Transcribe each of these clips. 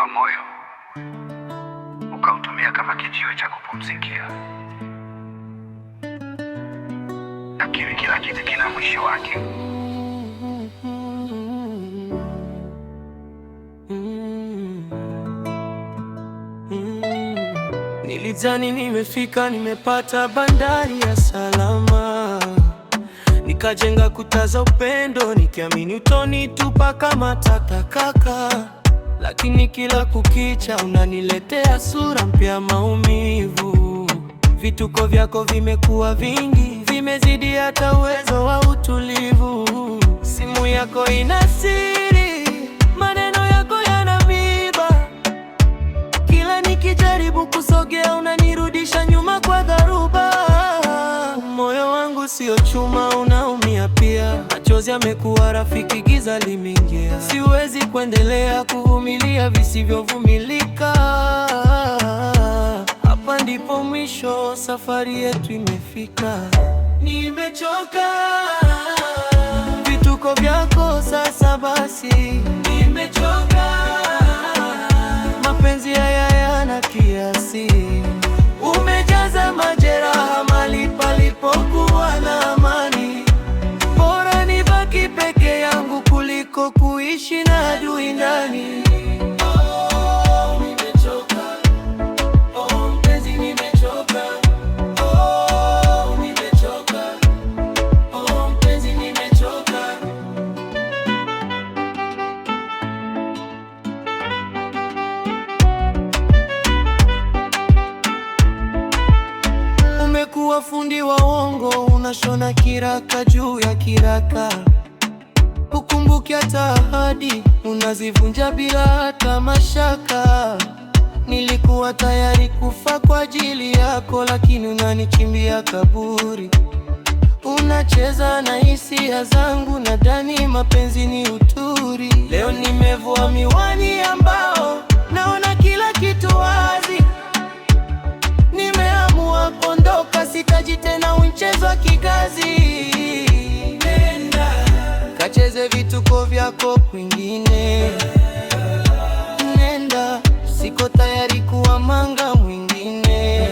wa moyo ukautumia kama kijiwe cha kupumzikia, lakini kila kitu kina mwisho wake. Nilidhani nimefika, nimepata bandari ya salama, nikajenga kuta za upendo, nikiamini utonitupa kama takataka. Lakini kila kukicha unaniletea sura mpya, maumivu. Vituko vyako vimekuwa vingi, vimezidi hata uwezo wa utulivu. Simu yako ina siri, maneno yako yana miba. Kila nikijaribu kusogea unanirudisha nyuma kwa dharuba. Moyo wangu sio chuma, unaumia pia. Machozi yamekuwa rafiki, giza limeingia. Siwezi kuendelea kuvumilia visivyovumilika. Hapa ndipo mwisho, safari yetu imefika. Nimechoka vituko vyako, sasa basi. Nimechoka, mapenzi haya yana kiasi. Umejaza majeraha mahali palipokuwa na amani. Bora nibaki peke yangu kuliko kuishi na adui ndani. Oh, nimechoka. Oh, mpenzi, nimechoka. Oh, nimechoka. Oh, mpenzi, nimechoka. Umekuwa fundi wa uongo, unashona kiraka juu ya kiraka. Ukumbuki hata ahadi, unazivunja bila hata mashaka. Nilikuwa tayari kufa kwa ajili yako, lakini unanichimbia kaburi. Unacheza na hisia zangu, nadhani mapenzi ni uturi. Leo nimevua miwani ambao naona kila kitu wazi. Nimeamua kuondoka, sitaji tena mchezo wa kigazi. Nenda kacheze vituko vyako kwingine. Nenda, siko tayari kuwa manga mwingine.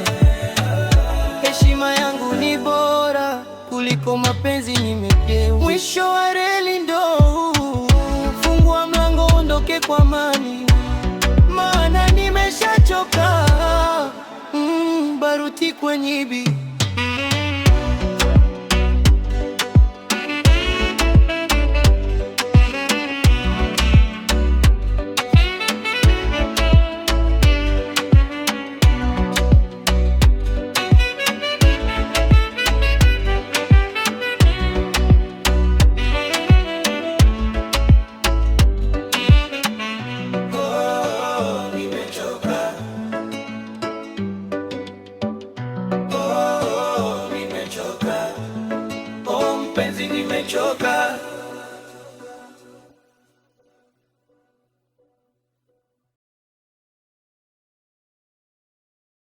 Heshima yangu ni bora kuliko mapenzi nimepewa. Mwisho wa reli ndo huu, fungua mlango ondoke kwa amani, maana nimeshachoka. Baruti kwenye ibi. Mpenzi, nimechoka.